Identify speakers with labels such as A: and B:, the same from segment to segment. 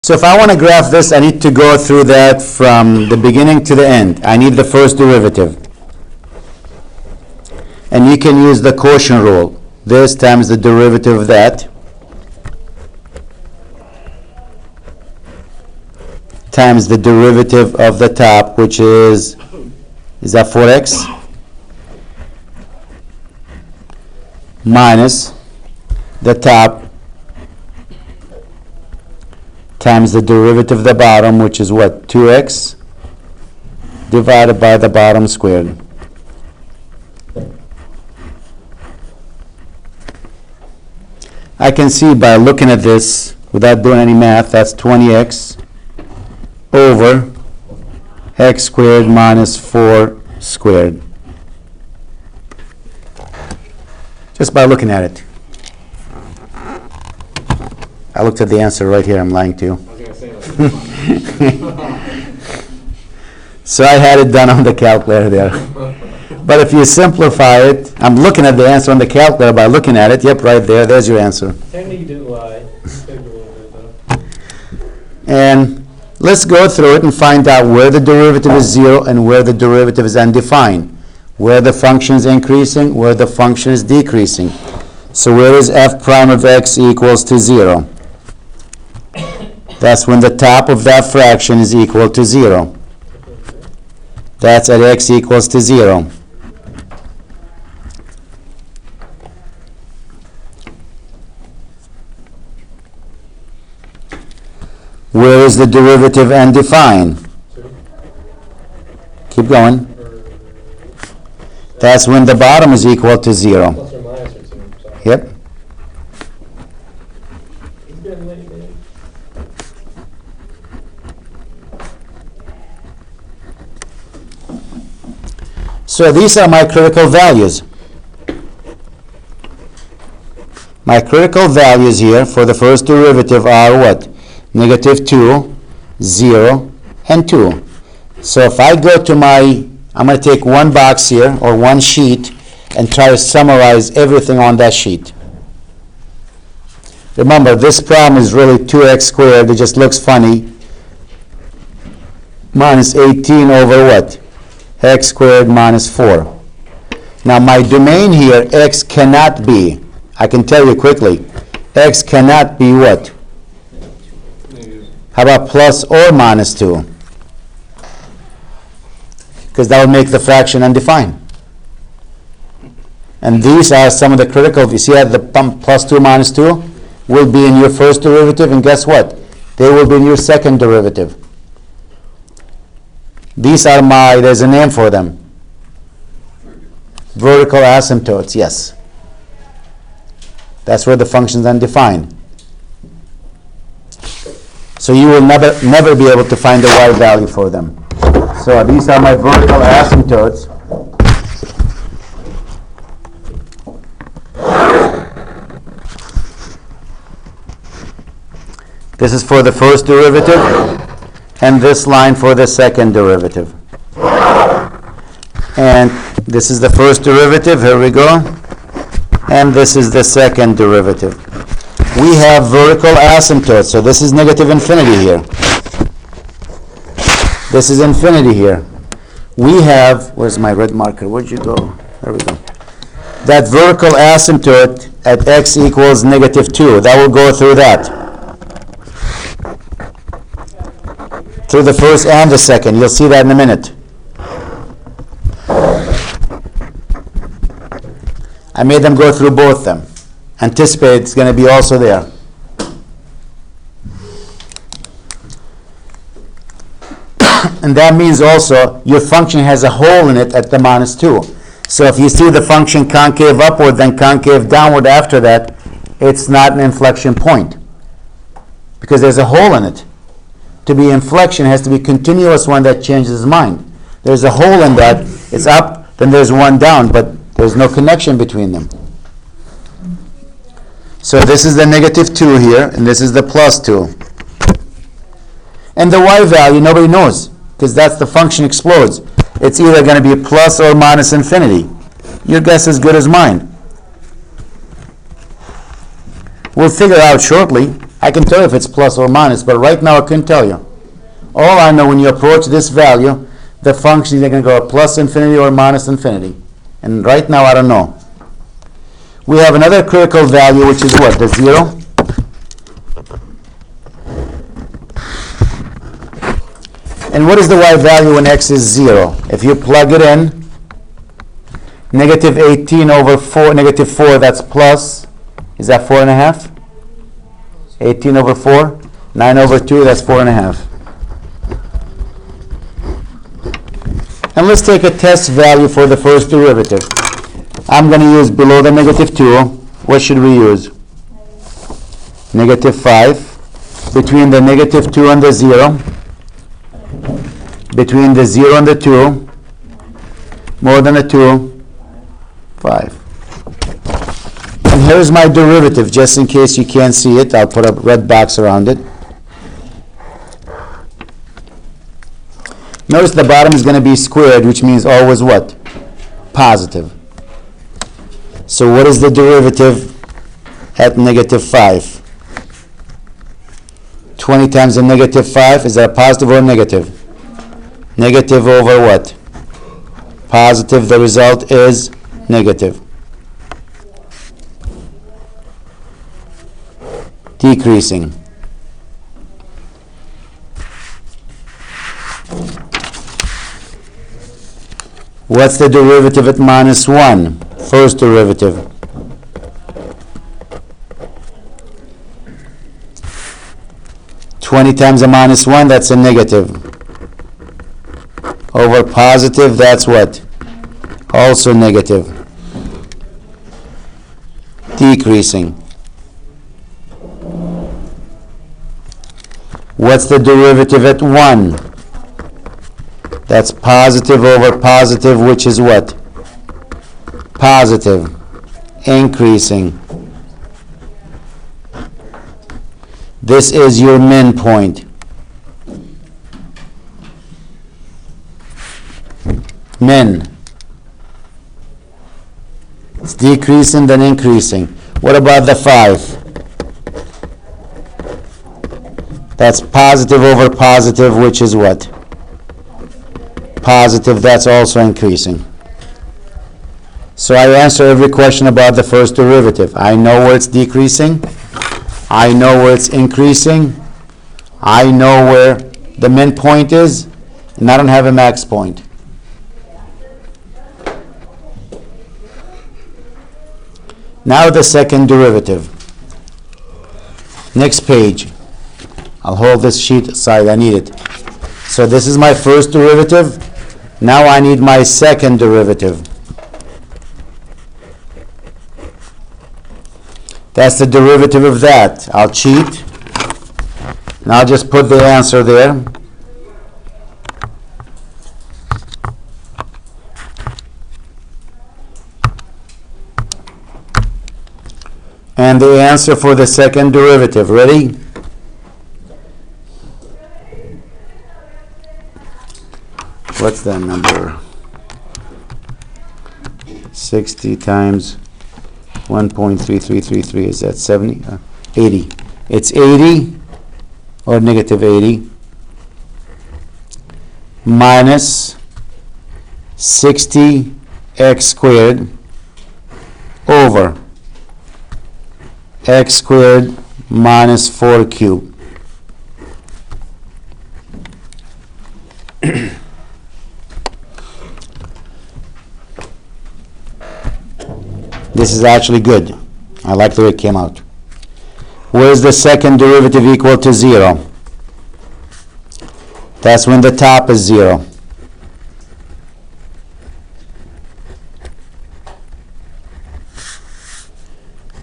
A: So if I want to graph this, I need to go through that from the beginning to the end. I need the first derivative. And you can use the quotient rule. This times the derivative of that times the derivative of the top, which is that 4x? Minus the top times the derivative of the bottom, which is what? 2x divided by the bottom squared. I can see by looking at this, without doing any math, that's 20x over x squared minus 4 squared. Just by looking at it. I looked at the answer right here. I'm lying to you. So I had it done on the calculator there. But if you simplify it, I'm looking at the answer on the calculator by looking at it. Yep, right there. There's your answer.
B: Technically, you didn't lie.
A: And let's go through it and find out where the derivative is 0 and where the derivative is undefined. Where the function is increasing, where the function is decreasing. So where is f prime of x equals to 0? That's when the top of that fraction is equal to 0. That's at x equals to 0. Where is the derivative undefined? Keep going. That's when the bottom is equal to 0.
B: Plus or minus or 2. Sorry.
A: Yep.
B: It's getting late, man.
A: So these are my critical values. My critical values here for the first derivative are what? Negative 2, 0, and 2. So if I go to my, I'm going to take one box here, or one sheet, and try to summarize everything on that sheet. Remember, this problem is really 2x squared. It just looks funny. Minus 18 over what? X squared minus 4. Now my domain here, x cannot be, I can tell you quickly, x cannot be what? How about plus or minus 2? Because that would make the fraction undefined. And these are some of the critical, you see that the plus 2 minus 2 will be in your first derivative, and guess what? They will be in your second derivative. These are my, there's a name for them. Vertical asymptotes, yes. That's where the function's undefined. So you will never be able to find the y value for them. So these are my vertical asymptotes. This is for the first derivative, and this line for the second derivative. And this is the first derivative, here we go. And this is the second derivative. We have vertical asymptotes, so this is negative infinity here. This is infinity here. We have, where's my red marker? Where'd you go? There we go. That vertical asymptote at x equals negative 2, that will go through that. Through the first and the second. You'll see that in a minute. I made them go through both them. Anticipate it's going to be also there. And that means also your function has a hole in it at the minus 2. So if you see the function concave upward, then concave downward after that, it's not an inflection point. Because there's a hole in it. To be inflection, it has to be continuous one that changes mind. There's a hole in that. It's up, then there's one down, but there's no connection between them. So this is the negative 2 here, and this is the plus 2. And the y value, nobody knows, because that's the function explodes. It's either going to be plus or minus infinity. Your guess is as good as mine. We'll figure out shortly. I can tell you if it's plus or minus, but right now I couldn't tell you. All I know, when you approach this value, the function is either going to go plus infinity or minus infinity. And right now I don't know. We have another critical value, which is what? The 0? And what is the y value when x is 0? If you plug it in, negative 18 over 4, negative 4, that's plus, is that 4.5? 18 over 4, 9 over 2, that's 4.5. And let's take a test value for the first derivative. I'm going to use below the negative 2. What should we use? Negative 5. Between the negative 2 and the 0. Between the 0 and the 2. More than a 2. 5. And here's my derivative, just in case you can't see it. I'll put a red box around it. Notice the bottom is going to be squared, which means always what? Positive. So what is the derivative at negative 5? 20 times the negative 5, is that a positive or a negative? Negative over what? Positive, the result is negative. Decreasing. What's the derivative at minus 1? First derivative. Twenty times a minus 1, that's a negative. Over positive, that's what? Also negative. Decreasing. What's the derivative at 1? That's positive over positive, which is what? Positive. Increasing. This is your min point. Min. It's decreasing, then increasing. What about the 5? That's positive over positive, which is what? Positive, that's also increasing. So I answer every question about the first derivative. I know where it's decreasing. I know where it's increasing. I know where the min point is, and I don't have a max point. Now the second derivative. Next page. I'll hold this sheet aside, I need it. So this is my first derivative. Now I need my second derivative. That's the derivative of that. I'll cheat. And I'll just put the answer there. And the answer for the second derivative. Ready? What's that number? 60 times 1.3333, is that 70? 80. It's 80, or negative 80, minus 60x squared over x squared minus 4 cubed. This is actually good. I like the way it came out. Where's the second derivative equal to 0? That's when the top is 0.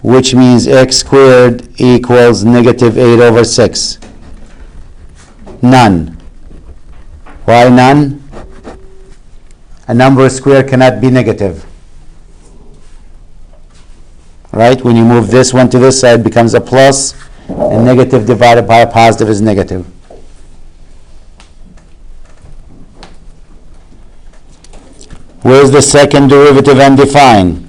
A: Which means x squared equals negative 8 over 6. None. Why none? A number squared cannot be negative. Right? When you move this one to this side, it becomes a plus, and negative divided by a positive is negative. Where's the second derivative undefined?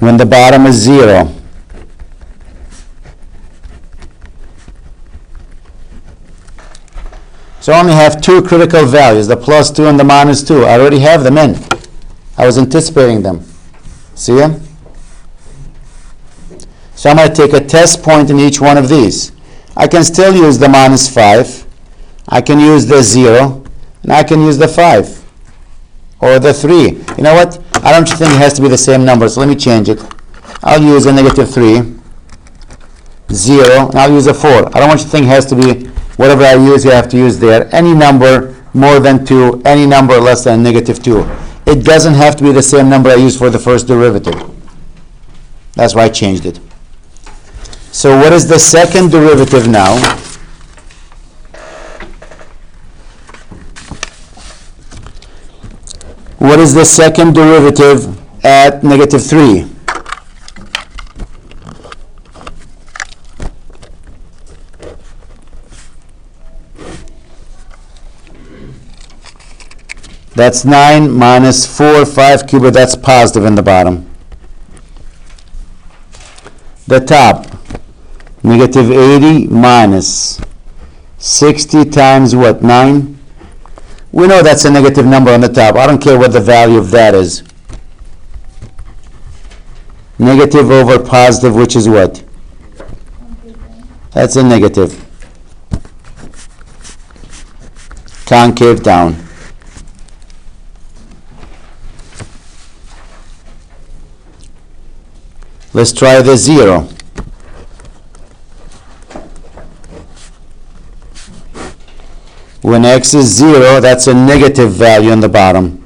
A: when the bottom is 0. So I only have two critical values, the plus 2 and the minus 2. I already have them in. I was anticipating them. See them? So I'm going to take a test point in each one of these. I can still use the minus 5. I can use the 0. And I can use the 5. Or the 3. You know what? I don't think it has to be the same number, so let me change it. I'll use a negative 3. 0. And I'll use a 4. I don't want you to think it has to be whatever I use, you have to use there. Any number more than 2, any number less than negative 2. It doesn't have to be the same number I used for the first derivative. That's why I changed it. So what is the second derivative now? What is the second derivative at negative 3? That's 9 minus 4, 5 cubed, that's positive in the bottom. The top, negative 80 minus 60 times what, 9? We know that's a negative number on the top. I don't care what the value of that is. Negative over positive, which is what? That's a negative. Concave down. Let's try the 0. When x is 0, that's a negative value on the bottom.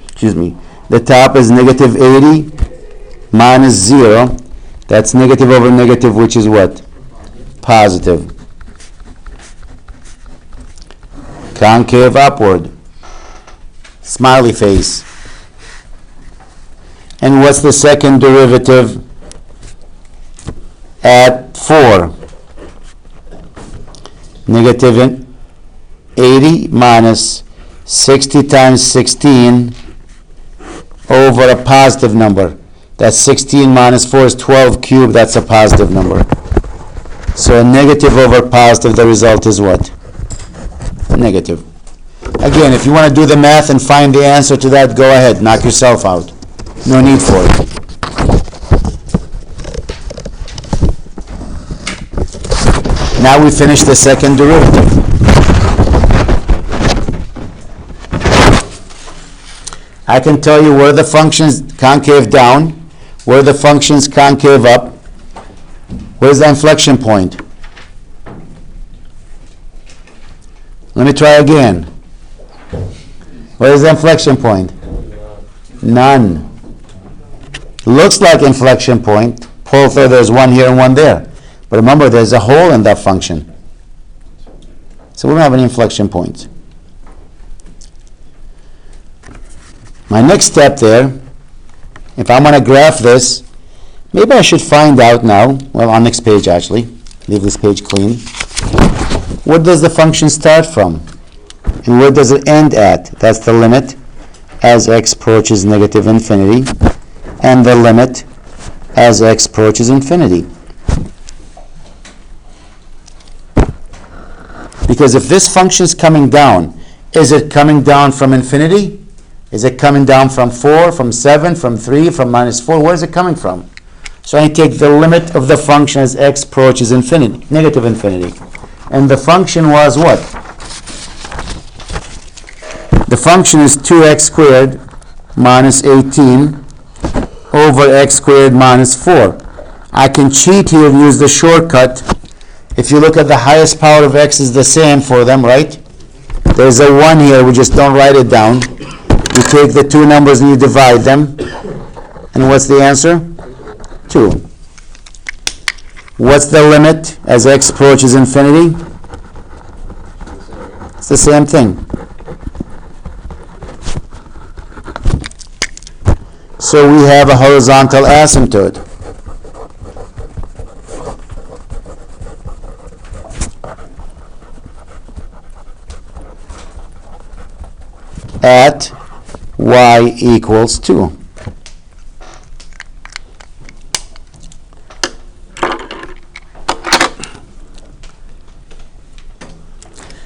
A: Excuse me. The top is negative 80 minus 0. That's negative over negative, which is what? Positive. Concave upward. Smiley face. And what's the second derivative at 4? Negative 80 minus 60 times 16 over a positive number. That's 16 minus 4 is 12 cubed. That's a positive number. So a negative over positive, the result is what? Negative. Again, if you want to do the math and find the answer to that, go ahead. Knock yourself out. No need for it. Now we finish the second derivative. I can tell you where the function's concave down, where the function's concave up. Where's the inflection point? Let me try again. Where's the inflection point? None. Looks like inflection point. Pull through, there's one here and one there. But remember, there's a hole in that function. So we don't have any inflection points. My next step there, if I'm going to graph this, maybe I should find out now, well, on next page actually, leave this page clean. Where does the function start from? And where does it end at? That's the limit as x approaches negative infinity, and the limit as x approaches infinity. Because if this function is coming down, is it coming down from infinity? Is it coming down from 4, from 7, from 3, from minus 4? Where is it coming from? So I take the limit of the function as x approaches infinity, negative infinity. And the function was what? The function is 2x squared minus 18 over x squared minus 4. I can cheat here and use the shortcut. If you look at the highest power of x is the same for them, right? There's a 1 here, we just don't write it down. You take the two numbers and you divide them. And what's the answer? 2. What's the limit as x approaches infinity? It's the same thing. So we have a horizontal asymptote. At y equals 2.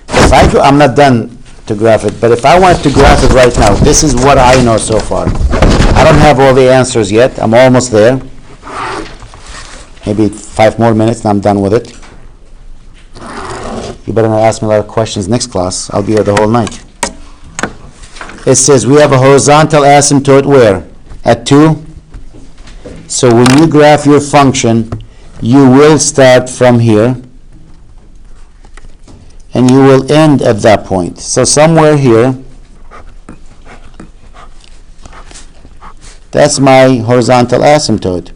A: If I go, I'm not done to graph it, but if I wanted to graph it right now, this is what I know so far. I don't have all the answers yet. I'm almost there. Maybe 5 more minutes and I'm done with it. You better not ask me a lot of questions next class. I'll be here the whole night. It says we have a horizontal asymptote where? At 2. So when you graph your function, you will start from here and you will end at that point. So somewhere here, that's my horizontal asymptote.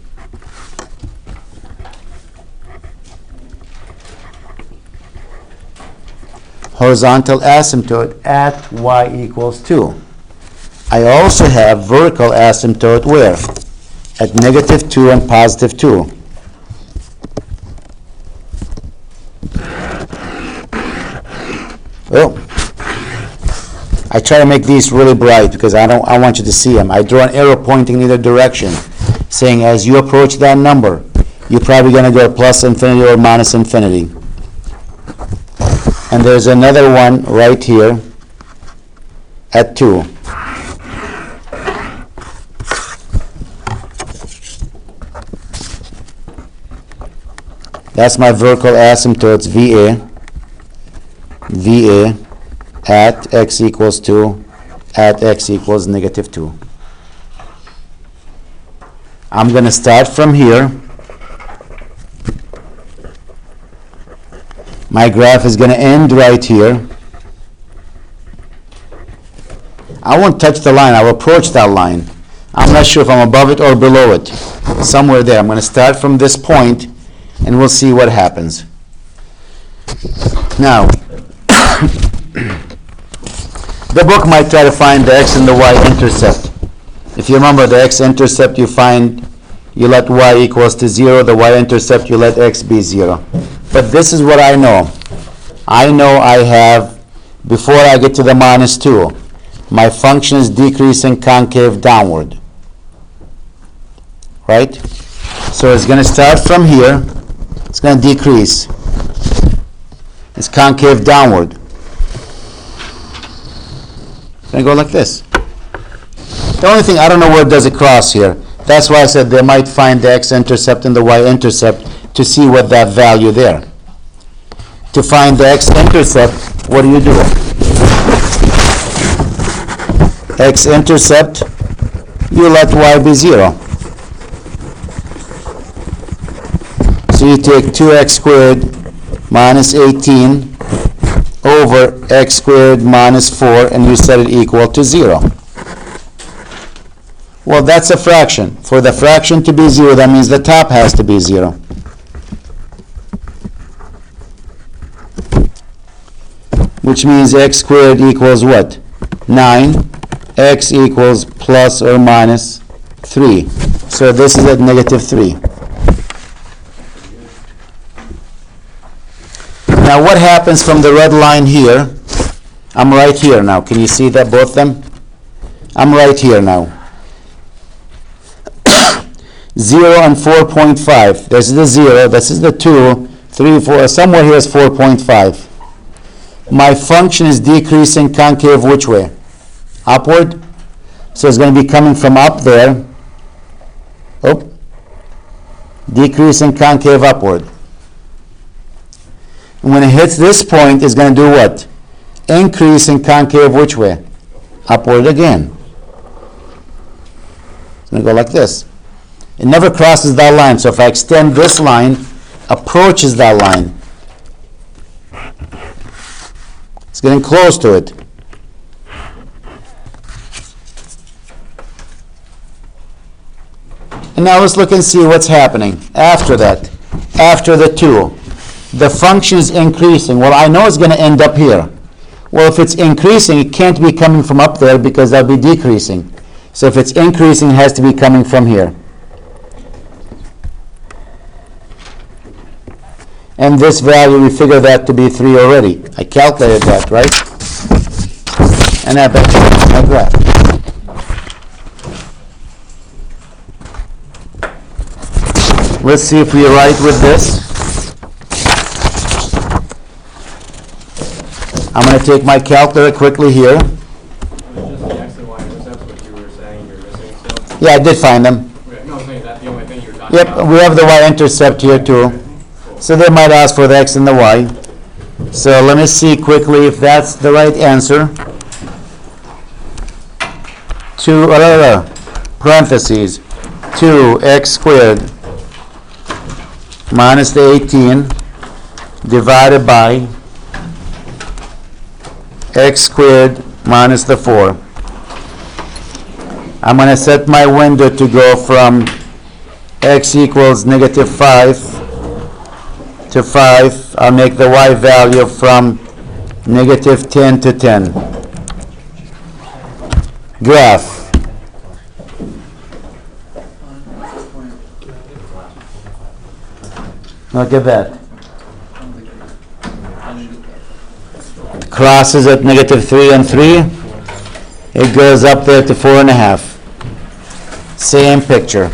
A: Horizontal asymptote at y equals 2. I also have vertical asymptote where? At -2 and +2. Oh, I try to make these really bright because I want you to see them. I draw an arrow pointing in either direction, saying as you approach that number, you're probably going to go plus infinity or minus infinity. And there's another one right here at 2. That's my vertical asymptotes, VA. VA at x equals 2, at x equals -2. I'm going to start from here. My graph is going to end right here. I won't touch the line. I'll approach that line. I'm not sure if I'm above it or below it. Somewhere there. I'm going to start from this point, and we'll see what happens. Now, the book might try to find the x and the y intercept. If you remember the x-intercept, you let y equals to 0. The y-intercept, you let x be 0. But this is what I know. I know I have, before I get to the -2, my function is decreasing concave downward. Right? So it's going to start from here. It's going to decrease. It's concave downward. It's going to go like this. The only thing, I don't know where it does it cross here. That's why I said they might find the x-intercept and the y-intercept to see what that value there. To find the x-intercept, what do? X-intercept, you let y be 0. So you take 2x squared minus 18 over x squared minus 4, and you set it equal to 0. Well, that's a fraction. For the fraction to be 0, that means the top has to be 0. Which means x squared equals what? 9. X equals plus or minus 3. So this is at -3. Now what happens from the red line here? I'm right here now. Can you see that, both of them? I'm right here now. 0 and 4.5. This is the 0. This is the 2, 3, 4. Somewhere here is 4.5. My function is decreasing concave which way? Upward. So it's going to be coming from up there. Oh. Decreasing concave upward. And when it hits this point, it's going to do what? Increasing concave which way? Upward again. It's going to go like this. It never crosses that line. So if I extend this line, approaches that line. It's getting close to it. And now let's look and see what's happening after that. After the 2. The function is increasing. Well, I know it's going to end up here. Well, if it's increasing, it can't be coming from up there because that'll be decreasing. So if it's increasing, it has to be coming from here. And this value, we figure that to be 3 already. I calculated that, right? And I bet you that's my graph. Let's see if we're right with this. I'm going to take my calculator quickly here.
B: It was just the X and Y intercepts, what you were saying you're missing still?
A: Yeah, I did find them.
B: Okay, no, I'm saying that's the only thing you're talking
A: Yep,
B: about.
A: we have the y-intercept here too. So they might ask for the x and the y. So let me see quickly if that's the right answer. Parentheses, 2x squared minus the 18 divided by x squared minus the 4. I'm going to set my window to go from x equals negative 5 to 5. I'll make the y value from negative 10 to 10. Graph. Look at that. Crosses at negative 3 and 3. It goes up there to 4.5. Same picture.